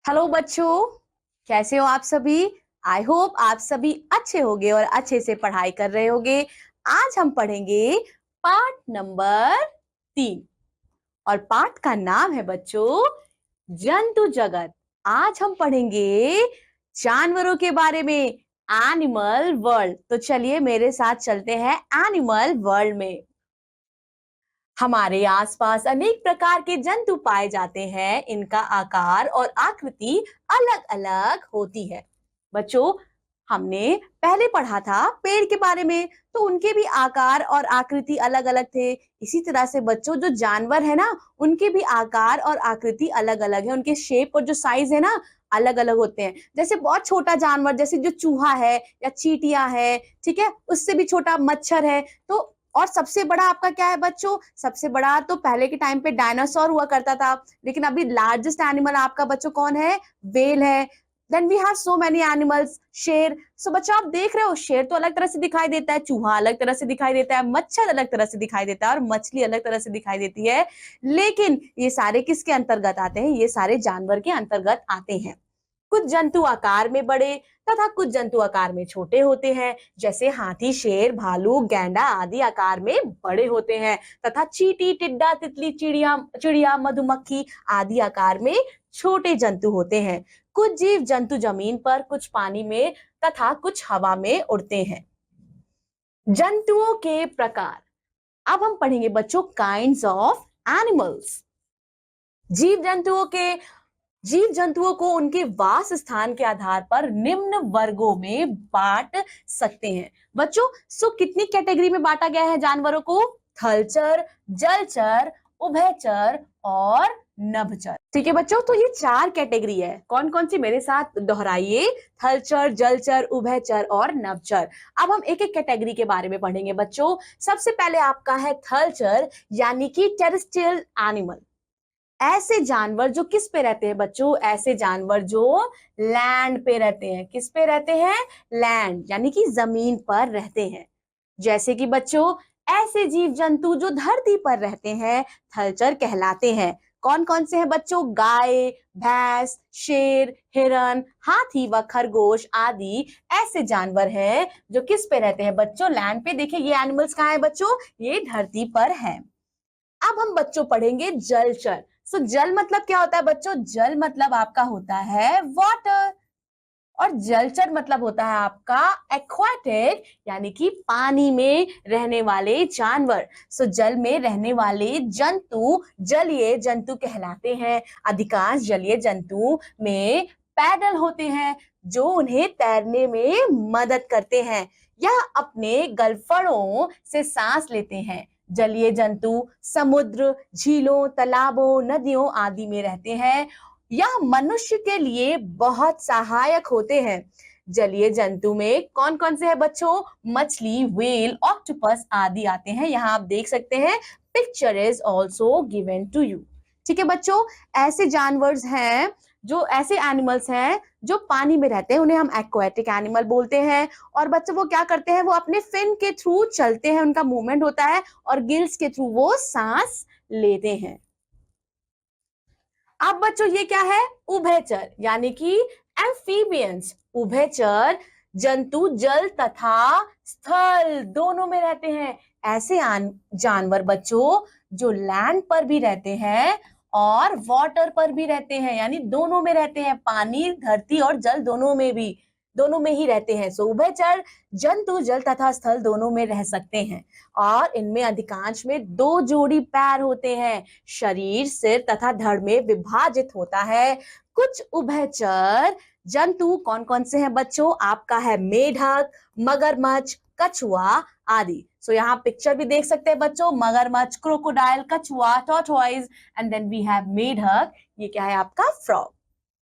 Hello बच्चों, कैसे हो आप सभी। आई होप आप सभी अच्छे होंगे और अच्छे से पढ़ाई कर रहे होंगे। आज हम पढ़ेंगे पाठ नंबर 3 और पाठ का नाम है बच्चों जंतु जगत। आज हम पढ़ेंगे जानवरों के बारे में, एनिमल वर्ल्ड। तो चलिए मेरे साथ चलते हैं एनिमल वर्ल्ड में। हमारे आसपास अनेक प्रकार के जंतु पाए जाते हैं। इनका आकार और आकृति अलग अलग होती है। बच्चों, हमने पहले पढ़ा था पेड़ के बारे में, तो उनके भी आकार और आकृति अलग अलग थे। इसी तरह से बच्चों, जो जानवर है ना, उनके भी आकार और आकृति अलग अलग है। उनके शेप और जो साइज है ना, अलग अलग होते हैं। जैसे बहुत छोटा जानवर, जैसे जो चूहा है या चींटियां है, ठीक है, उससे भी छोटा मच्छर है। तो और सबसे बड़ा आपका क्या है बच्चों? सबसे बड़ा तो पहले के टाइम पे डायनासोर हुआ करता था, लेकिन अभी लार्जेस्ट एनिमल आपका बच्चों कौन है? व्हेल है। Then we have so many animals, शेर। सो बच्चों आप देख रहे हो, शेर तो अलग तरह से दिखाई देता है, चूहा अलग तरह से दिखाई देता है, मच्छर अलग तरह से दिखाई देता है और मछली अलग तरह से दिखाई देती है। लेकिन ये सारे किसके अंतर्गत आते हैं? ये सारे जानवर के अंतर्गत आते हैं। कुछ जंतु आकार में बड़े तथा कुछ जंतु आकार में छोटे होते हैं। जैसे हाथी, शेर, भालू, गैंडा आदि आकार में बड़े होते हैं तथा चींटी, टिड्डा, तितली, चिड़िया चिड़िया मधुमक्खी आदि आकार में छोटे जंतु होते हैं। कुछ जीव जंतु जमीन पर, कुछ पानी में तथा कुछ हवा में उड़ते हैं। जंतुओं के प्रकार। अब हम पढ़ेंगे बच्चों काइंड्स ऑफ एनिमल्स। जीव जंतुओं के जीव जंतुओं को उनके वास स्थान के आधार पर निम्न वर्गों में बांट सकते हैं। बच्चों, कितनी कैटेगरी में बांटा गया है जानवरों को? थलचर, जलचर, उभयचर और नभचर। ठीक है बच्चों, तो ये 4 कैटेगरी है। कौन कौन सी? मेरे साथ दोहराइए। थलचर, जलचर, उभयचर और नभचर। अब हम एक एक कैटेगरी के बारे में पढ़ेंगे बच्चों। सबसे पहले आपका है थलचर, यानी कि टेरेस्ट्रियल एनिमल। ऐसे जानवर जो किस पे रहते हैं बच्चों? ऐसे जानवर जो लैंड पे रहते हैं। किस पे रहते हैं? लैंड, यानी कि जमीन पर रहते हैं। जैसे कि बच्चों ऐसे जीव जंतु जो धरती पर रहते हैं थलचर कहलाते हैं। कौन कौन से हैं बच्चों? गाय, भैंस, शेर, हिरन, हाथी व खरगोश आदि ऐसे जानवर हैं जो किस पे रहते हैं बच्चों? लैंड पे। देखिए ये एनिमल्स कहाँ है बच्चों? ये धरती पर है। अब हम बच्चों पढ़ेंगे जलचर। जल मतलब क्या होता है बच्चों? जल मतलब आपका होता है वाटर, और जलचर मतलब होता है आपका एक्वाटिक, यानी कि पानी में रहने वाले जानवर। जल में रहने वाले जंतु जलीय जंतु कहलाते हैं। अधिकांश जलीय जंतु में पैडल होते हैं जो उन्हें तैरने में मदद करते हैं या अपने गलफड़ों से सांस लेते हैं। जलीय जंतु समुद्र, झीलों, तालाबों, नदियों आदि में रहते हैं। यह मनुष्य के लिए बहुत सहायक होते हैं। जलीय जंतु में कौन कौन से हैं बच्चों? मछली, व्हेल, ऑक्टोपस आदि आते हैं। यहाँ आप देख सकते हैं, picture is also given to you. ठीक है बच्चों, ऐसे जानवर्स हैं, जो ऐसे एनिमल्स हैं जो पानी में रहते हैं, उन्हें हम एक्वाटिक एनिमल बोलते हैं। और बच्चों वो क्या करते हैं? वो अपने फिन के थ्रू चलते हैं, उनका मूवमेंट होता है, और गिल्स के थ्रू वो सांस लेते हैं। अब बच्चों ये क्या है? उभयचर, यानी कि एम्फीबियंस। उभयचर जंतु जल तथा स्थल दोनों में रहते हैं। ऐसे जानवर बच्चों जो लैंड पर भी रहते हैं और वाटर पर भी रहते हैं, यानी दोनों में रहते हैं। पानी, धरती और जल दोनों में ही रहते हैं। उभयचर जंतु जल तथा स्थल दोनों में रह सकते हैं और इनमें अधिकांश में 2 जोड़ी पैर होते हैं। शरीर सिर तथा धड़ में विभाजित होता है। कुछ उभयचर जंतु कौन कौन से हैं बच्चों? आपका है मेढक, मगरमच्छ, कछुआ आदि। यहाँ पिक्चर भी देख सकते हैं बच्चों, मगरमच्छ, क्रोकोडाइल, कछुआ, tortoise and then we have मेढक। ये क्या है? आपका फ्रॉग।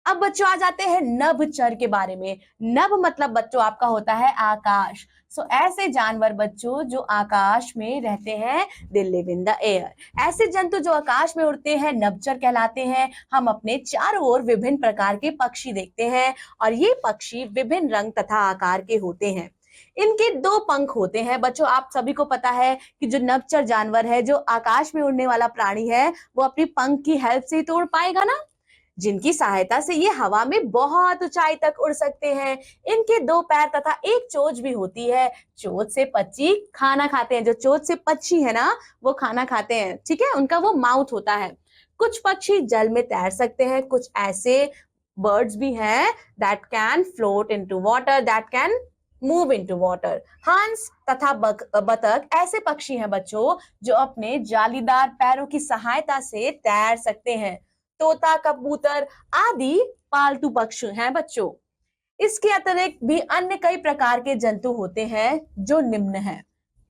अब बच्चों आ जाते हैं नभचर के बारे में। नभ मतलब बच्चों आपका होता है आकाश। ऐसे जानवर बच्चों जो आकाश में रहते हैं, they live in the air. ऐसे जंतु जो आकाश में उड़ते हैं नभचर कहलाते हैं। हम अपने चारों ओर विभिन्न प्रकार के पक्षी देखते हैं और ये पक्षी विभिन्न रंग तथा आकार के होते हैं। इनके 2 पंख होते हैं बच्चों। आप सभी को पता है कि जो नभचर जानवर है, जो आकाश में उड़ने वाला प्राणी है, वो अपनी पंख की हेल्प से ही तो उड़ पाएगा ना। जिनकी सहायता से ये हवा में बहुत ऊंचाई तक उड़ सकते हैं। इनके 2 पैर तथा एक चोंच भी होती है। चोंच से पक्षी खाना खाते हैं। जो चोंच से पक्षी है ना, वो खाना खाते हैं, ठीक है, उनका वो माउथ होता है। कुछ पक्षी जल में तैर सकते हैं। कुछ ऐसे बर्ड्स भी हैं that can float into water, that can move into water. हंस तथा बतख ऐसे पक्षी हैं बच्चों जो अपने जालीदार पैरों की सहायता से तैर सकते हैं। तोता, कबूतर आदि पालतू पक्षी हैं बच्चों। इसके अतिरिक्त भी अन्य कई प्रकार के जंतु होते हैं जो निम्न हैं।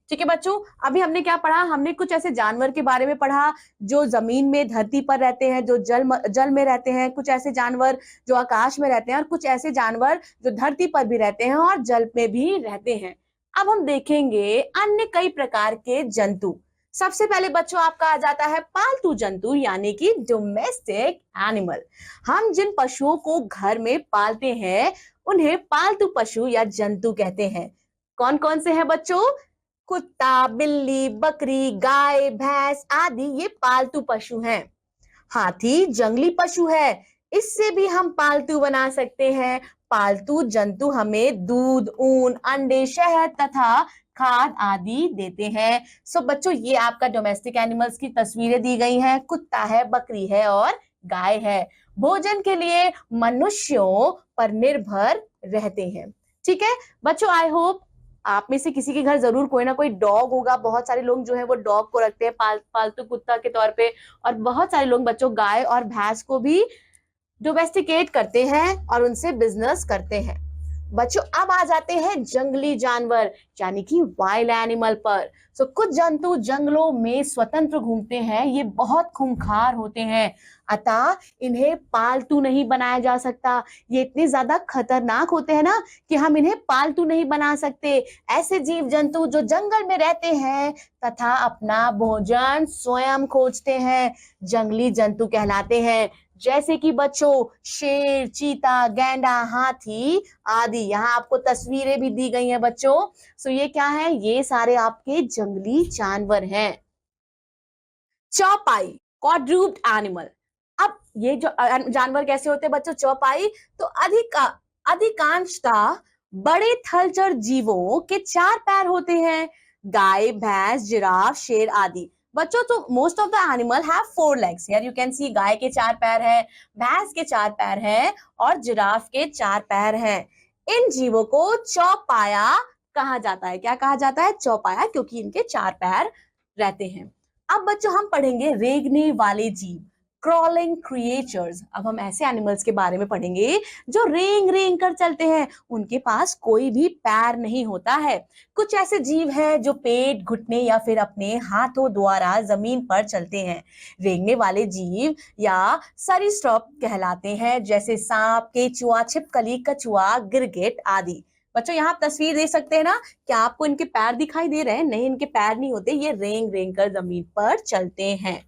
ठीक है बच्चों, अभी हमने क्या पढ़ा? हमने कुछ ऐसे जानवर के बारे में पढ़ा जो जमीन में, धरती पर रहते हैं, जो जल में रहते हैं। कुछ ऐसे जानवर जो आकाश में रहते हैं और कुछ ऐसे जानवर जो धरती पर भी रहते हैं और जल में भी रहते हैं। अब हम देखेंगे अन्य कई प्रकार के जंतु। सबसे पहले बच्चों आपका आ जाता है पालतू जंतु, यानी कि डोमेस्टिक एनिमल। हम जिन पशुओं को घर में पालते हैं उन्हें पालतू पशु या जंतु कहते हैं। कौन कौन से हैं बच्चों? कुत्ता, बिल्ली, बकरी, गाय, भैंस आदि ये पालतू पशु हैं। हाथी जंगली पशु है, इससे भी हम पालतू बना सकते हैं। पालतू जंतु हमें दूध, ऊन, अंडे, शहद तथा खाद आदि देते हैं। सो बच्चों, ये आपका डोमेस्टिक एनिमल्स की तस्वीरें दी गई हैं। कुत्ता है, बकरी है और गाय है। भोजन के लिए मनुष्यों पर निर्भर रहते हैं। ठीक है बच्चों, आई होप आप में से किसी के घर जरूर कोई ना कोई डॉग होगा। बहुत सारे लोग जो है वो डॉग को रखते हैं पालतू कुत्ता के तौर पे, और बहुत सारे लोग बच्चों गाय और भैंस को भी डोमेस्टिकेट करते हैं और उनसे बिजनेस करते हैं। बच्चों अब आ जाते हैं जंगली जानवर यानी कि वाइल्ड एनिमल पर। सो कुछ जंतु जंगलों में स्वतंत्र घूमते हैं। ये बहुत खूंखार होते हैं, अतः इन्हें पालतू नहीं बनाया जा सकता। ये इतने ज्यादा खतरनाक होते हैं ना कि हम इन्हें पालतू नहीं बना सकते। ऐसे जीव जंतु जो जंगल में रहते हैं तथा अपना भोजन स्वयं खोजते हैं, जंगली जंतु कहलाते हैं। जैसे कि बच्चों शेर, चीता, गैंडा, हाथी आदि। यहाँ आपको तस्वीरें भी दी गई हैं बच्चों। सो ये क्या है? ये सारे आपके जंगली जानवर हैं। चौपाई, क्वाड्रूप्ड एनिमल। अब ये जो जानवर कैसे होते हैं बच्चों? चौपाई तो अधिकांशतः बड़े थलचर जीवों के 4 पैर होते हैं। गाय, भैंस, जिराफ, शेर आदि। बच्चों तो most of the animal have 4 legs। Here you can see गाय के 4 पैर हैं, भैंस के 4 पैर हैं और जिराफ के 4 पैर हैं। इन जीवों को चौपाया कहा जाता है। क्या कहा जाता है? चौपाया, क्योंकि इनके 4 पैर रहते हैं। अब बच्चों हम पढ़ेंगे रेंगने वाले जीव, क्रॉलिंग क्रिएचर्स। अब हम ऐसे एनिमल्स के बारे में पढ़ेंगे जो रेंग रेंग कर चलते हैं। उनके पास कोई भी पैर नहीं होता है। कुछ ऐसे जीव हैं जो पेट, घुटने या फिर अपने हाथों द्वारा जमीन पर चलते हैं। रेंगने वाले जीव या सरीसृप कहलाते हैं, जैसे सांप, केचुआ, छिपकली, कछुआ, गिरगिट आदि। बच्चों यहाँ आप तस्वीर देख सकते हैं ना, क्या आपको इनके पैर दिखाई दे रहे हैं? नहीं, इनके पैर नहीं होते, ये रेंग रेंग कर जमीन पर चलते हैं।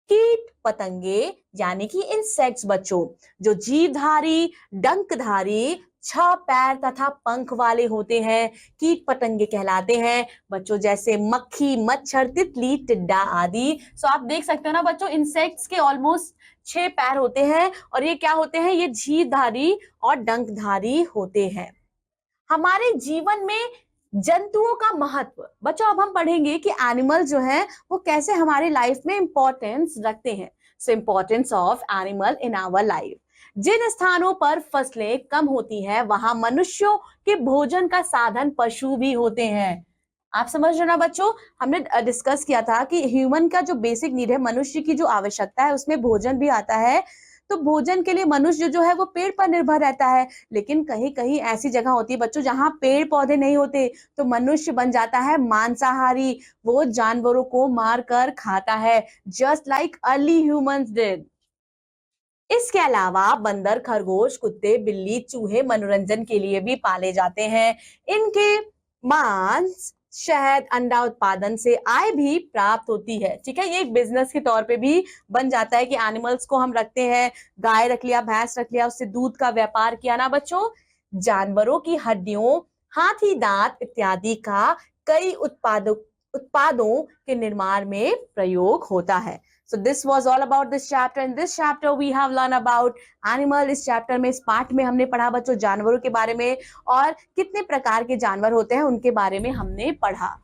कीट पतंगे यानी कि इंसेक्ट्स बच्चों, जो जीवधारी, डंकधारी, 6 पैर तथा पंख वाले होते हैं, कीट पतंगे कहलाते हैं बच्चों। जैसे मक्खी, मच्छर, तितली, टिड्डा आदि। सो आप देख सकते हो ना बच्चों, इंसेक्ट्स के ऑलमोस्ट 6 पैर होते हैं और ये क्या होते हैं? ये जीवधारी और डंकधारी होते हैं। हमारे जीवन में जंतुओं का महत्व। बच्चों अब हम पढ़ेंगे कि एनिमल जो है वो कैसे हमारे लाइफ में इंपॉर्टेंस रखते हैं। So importance of animal in our life. जिन स्थानों पर फसलें कम होती हैं वहां मनुष्यों के भोजन का साधन पशु भी होते हैं। आप समझ रहे ना बच्चों, हमने डिस्कस किया था कि ह्यूमन का जो बेसिक नीड है, मनुष्य की जो आवश्यकता है, उसमें भोजन भी आता है। तो भोजन के लिए मनुष्य जो है वो पेड़ पर निर्भर रहता है। लेकिन कहीं कहीं ऐसी जगह होती है बच्चों जहां पेड़ पौधे नहीं होते, तो मनुष्य बन जाता है मांसाहारी। वो जानवरों को मार कर खाता है, just like early humans did. इसके अलावा बंदर, खरगोश, कुत्ते, बिल्ली, चूहे मनोरंजन के लिए भी पाले जाते हैं। इनके मांस, शहद, अंडा उत्पादन से आय भी प्राप्त होती है। ठीक है, ये एक बिजनेस के तौर पे भी बन जाता है कि एनिमल्स को हम रखते हैं, गाय रख लिया, भैंस रख लिया, उससे दूध का व्यापार किया ना बच्चों। जानवरों की हड्डियों, हाथी दांत इत्यादि का कई उत्पादों के निर्माण में प्रयोग होता है। So this was all about this chapter. In this chapter we have learned about animal. इस चैप्टर में, इस पाठ में हमने पढ़ा बच्चों जानवरों के बारे में और कितने प्रकार के जानवर होते हैं उनके बारे में हमने पढ़ा।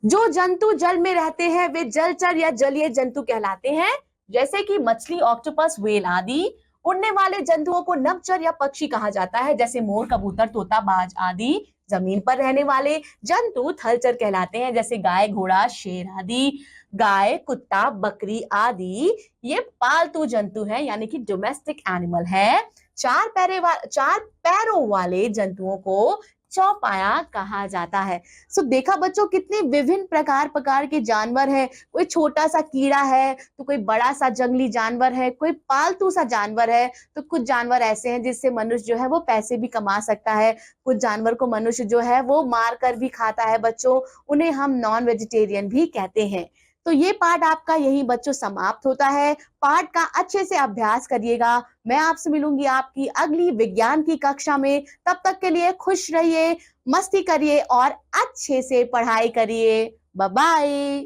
जो जंतु जल में रहते हैं वे जलचर या जलीय जंतु कहलाते हैं, जैसे कि मछली, ऑक्टोपस, व्हेल आदि। उड़ने वाले जंतुओं को नभचर या पक्षी कहा जाता है, जैसे मोर, कबूतर, तोता, बाज आदि। जमीन पर रहने वाले जंतु थलचर कहलाते हैं, जैसे गाय, घोड़ा, शेर आदि। गाय, कुत्ता, बकरी आदि ये पालतू जंतु हैं, यानी कि डोमेस्टिक एनिमल है। चार पैरों वाले जंतुओं को चौपाया कहा जाता है। सो देखा बच्चों कितने विभिन्न प्रकार के जानवर हैं। कोई छोटा सा कीड़ा है, तो कोई बड़ा सा जंगली जानवर है, कोई पालतू सा जानवर है, तो कुछ जानवर ऐसे हैं जिससे मनुष्य जो है वो पैसे भी कमा सकता है। कुछ जानवर को मनुष्य जो है वो मार कर भी खाता है बच्चों, उन्हें हम नॉन वेजिटेरियन भी कहते हैं। तो ये पाठ आपका यही बच्चों समाप्त होता है। पाठ का अच्छे से अभ्यास करिएगा। मैं आपसे मिलूंगी आपकी अगली विज्ञान की कक्षा में। तब तक के लिए खुश रहिए, मस्ती करिए और अच्छे से पढ़ाई करिए। Bye bye.